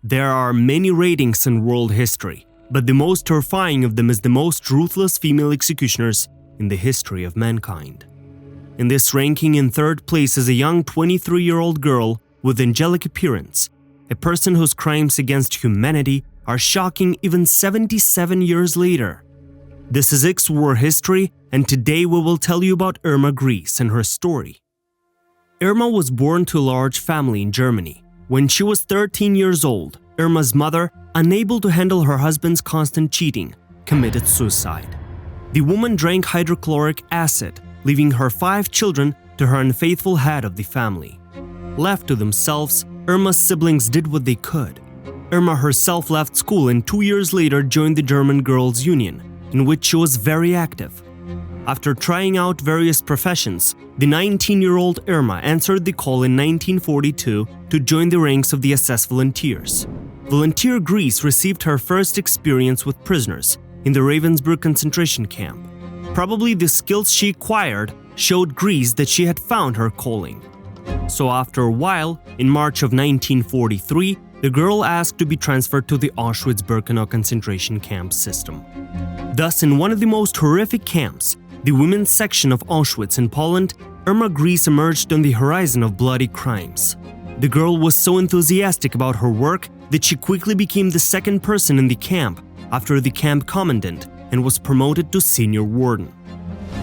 There are many ratings in world history, but the most terrifying of them is the most ruthless female executioners in the history of mankind. In this ranking, in third place is a young 23-year-old girl with angelic appearance, a person whose crimes against humanity are shocking even 77 years later. This is X War History, and today we will tell you about Irma Grese and her story. Irma was born to a large family in Germany. When she was 13 years old, Irma's mother, unable to handle her husband's constant cheating, committed suicide. The woman drank hydrochloric acid, leaving her 5 children to her unfaithful head of the family. Left to themselves, Irma's siblings did what they could. Irma herself left school and 2 years later joined the German Girls' Union, in which she was very active. After trying out various professions, the 19-year-old Irma answered the call in 1942 to join the ranks of the SS Volunteers. Volunteer Grese received her first experience with prisoners in the Ravensbrück concentration camp. Probably the skills she acquired showed Grese that she had found her calling. So after a while, in March of 1943, the girl asked to be transferred to the Auschwitz-Birkenau concentration camp system. Thus, in one of the most horrific camps, the women's section of Auschwitz in Poland, Irma Grese emerged on the horizon of bloody crimes. The girl was so enthusiastic about her work that she quickly became the second person in the camp after the camp commandant and was promoted to senior warden.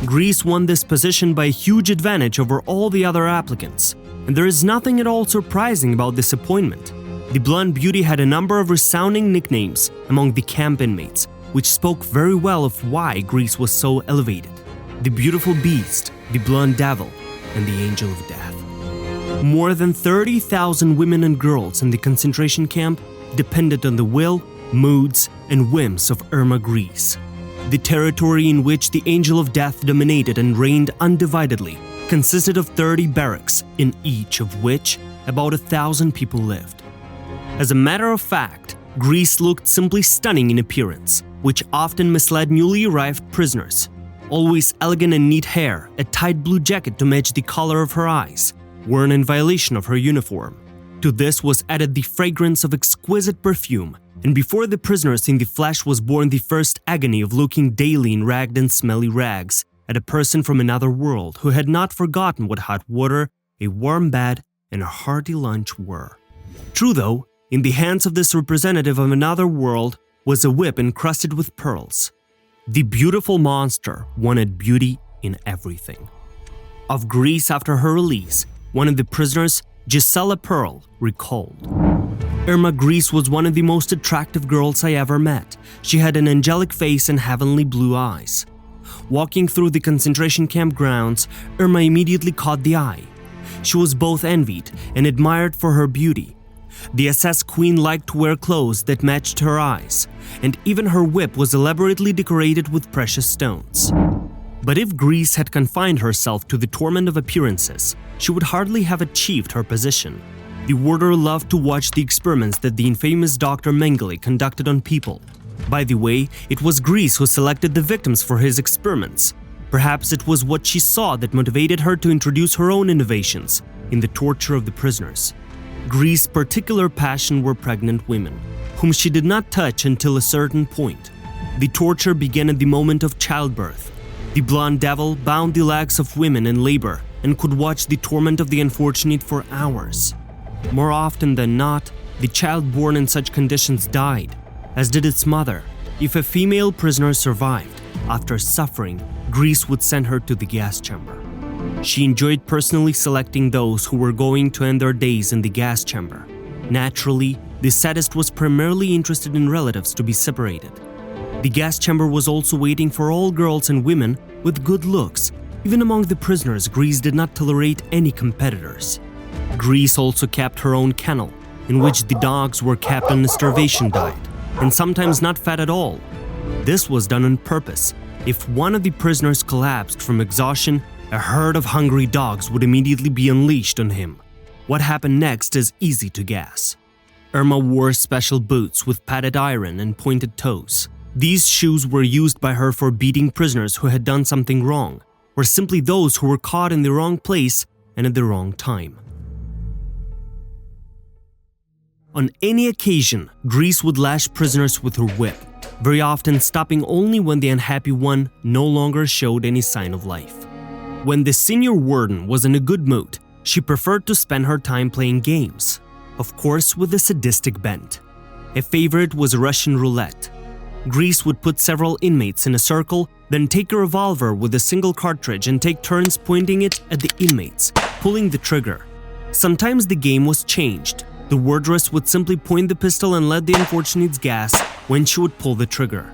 Grese won this position by a huge advantage over all the other applicants, and there is nothing at all surprising about this appointment. The blonde beauty had a number of resounding nicknames among the camp inmates, which spoke very well of why Grese was so elevated: the beautiful beast, the blonde devil, and the angel of death. More than 30,000 women and girls in the concentration camp depended on the will, moods, and whims of Irma Grese. The territory in which the angel of death dominated and reigned undividedly consisted of 30 barracks, in each of which about 1,000 people lived. As a matter of fact, Grese looked simply stunning in appearance, which often misled newly arrived prisoners. Always elegant and neat hair, a tight blue jacket to match the color of her eyes, worn in violation of her uniform. To this was added the fragrance of exquisite perfume, and before the prisoners in the flesh was born the first agony of looking daily in ragged and smelly rags at a person from another world who had not forgotten what hot water, a warm bed, and a hearty lunch were. True though, in the hands of this representative of another world was a whip encrusted with pearls. The beautiful monster wanted beauty in everything. Of Grese after her release, one of the prisoners, Gisela Pearl, recalled, "Irma Grese was one of the most attractive girls I ever met. She had an angelic face and heavenly blue eyes. Walking through the concentration camp grounds, Irma immediately caught the eye. She was both envied and admired for her beauty. The SS queen liked to wear clothes that matched her eyes, and even her whip was elaborately decorated with precious stones." But if Grese had confined herself to the torment of appearances, she would hardly have achieved her position. The warder loved to watch the experiments that the infamous Dr. Mengele conducted on people. By the way, it was Grese who selected the victims for his experiments. Perhaps it was what she saw that motivated her to introduce her own innovations in the torture of the prisoners. Grese's particular passion were pregnant women, whom she did not touch until a certain point. The torture began at the moment of childbirth. The blonde devil bound the legs of women in labor and could watch the torment of the unfortunate for hours. More often than not, the child born in such conditions died, as did its mother. If a female prisoner survived, after suffering, Grese would send her to the gas chamber. She enjoyed personally selecting those who were going to end their days in the gas chamber. Naturally, the sadist was primarily interested in relatives to be separated. The gas chamber was also waiting for all girls and women with good looks. Even among the prisoners, Grese did not tolerate any competitors. Grese also kept her own kennel, in which the dogs were kept on a starvation diet, and sometimes not fed at all. This was done on purpose. If one of the prisoners collapsed from exhaustion, a herd of hungry dogs would immediately be unleashed on him. What happened next is easy to guess. Irma wore special boots with padded iron and pointed toes. These shoes were used by her for beating prisoners who had done something wrong, or simply those who were caught in the wrong place and at the wrong time. on any occasion, Grease would lash prisoners with her whip, very often stopping only when the unhappy one no longer showed any sign of life. When the senior warden was in a good mood, she preferred to spend her time playing games, of course with a sadistic bent. A favorite was Russian roulette. Grease would put several inmates in a circle, then take a revolver with a single cartridge and take turns pointing it at the inmates, pulling the trigger. Sometimes the game was changed. The wardress would simply point the pistol and let the unfortunates gas when she would pull the trigger.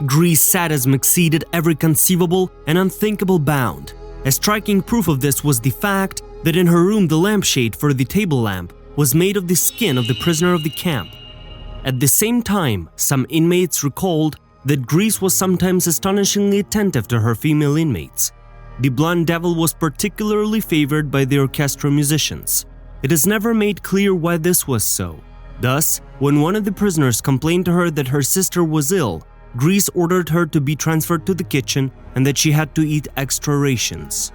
Grease sadism exceeded every conceivable and unthinkable bound. A striking proof of this was the fact that in her room the lampshade for the table lamp was made of the skin of the prisoner of the camp. At the same time, some inmates recalled that Grease was sometimes astonishingly attentive to her female inmates. The blonde devil was particularly favored by the orchestra musicians. It is never made clear why this was so. Thus, when one of the prisoners complained to her that her sister was ill, Grease ordered her to be transferred to the kitchen and that she had to eat extra rations.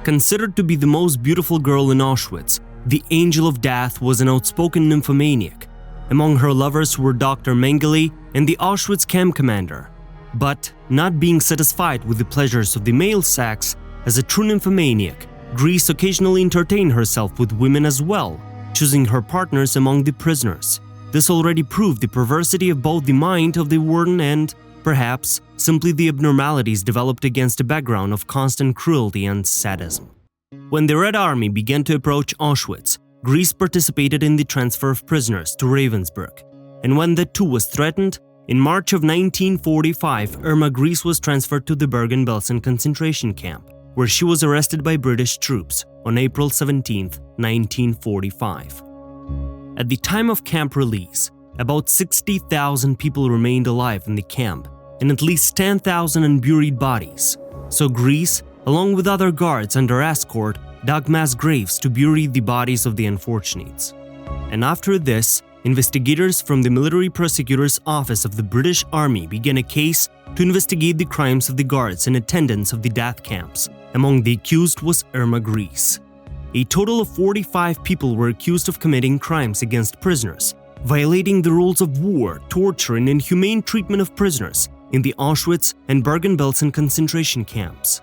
Considered to be the most beautiful girl in Auschwitz, the Angel of Death was an outspoken nymphomaniac. Among her lovers were Dr. Mengele and the Auschwitz camp commander. But, not being satisfied with the pleasures of the male sex, as a true nymphomaniac, Grease occasionally entertained herself with women as well, choosing her partners among the prisoners. This already proved the perversity of both the mind of the warden and, perhaps, simply the abnormalities developed against a background of constant cruelty and sadism. When the Red Army began to approach Auschwitz, Grease participated in the transfer of prisoners to Ravensbrück, and when that too was threatened, in March of 1945, Irma Grease was transferred to the Bergen-Belsen concentration camp, where she was arrested by British troops on April 17, 1945. At the time of camp release, about 60,000 people remained alive in the camp, and at least 10,000 unburied bodies. So Grease, along with other guards under escort, dug mass graves to bury the bodies of the unfortunates. And after this, investigators from the Military Prosecutor's Office of the British Army began a case to investigate the crimes of the guards and attendants of the death camps. Among the accused was Irma Grease. A total of 45 people were accused of committing crimes against prisoners, violating the rules of war, torture, and inhumane treatment of prisoners in the Auschwitz and Bergen-Belsen concentration camps.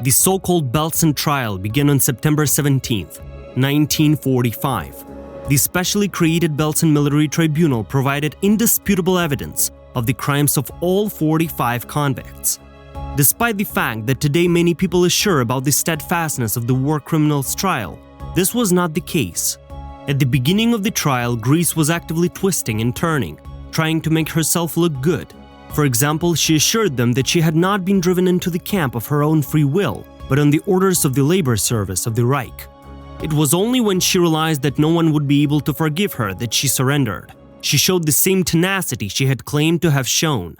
The so-called Belsen trial began on September 17, 1945. The specially created Belsen Military Tribunal provided indisputable evidence of the crimes of all 45 convicts. Despite the fact that today many people are sure about the steadfastness of the war criminals' trial, this was not the case. At the beginning of the trial, Grease was actively twisting and turning, trying to make herself look good. For example, she assured them that she had not been driven into the camp of her own free will, but on the orders of the labor service of the Reich. It was only when she realized that no one would be able to forgive her that she surrendered. She showed the same tenacity she had claimed to have shown.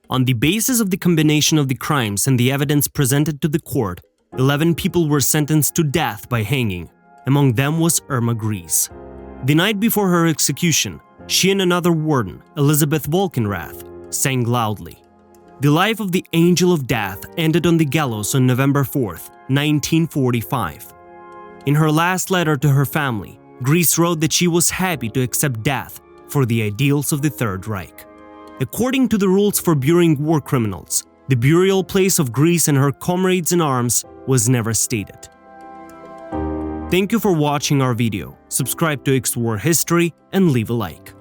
On the basis of the combination of the crimes and the evidence presented to the court, 11 people were sentenced to death by hanging. Among them was Irma Grease. The night before her execution, she and another warden, Elizabeth Wolkenrath, sang loudly. The life of the Angel of Death ended on the gallows on November 4, 1945. In her last letter to her family, Grease wrote that she was happy to accept death for the ideals of the Third Reich. According to the rules for burying war criminals, the burial place of Grease and her comrades in arms was never stated. Thank you for watching our video. Subscribe to X War History and leave a like.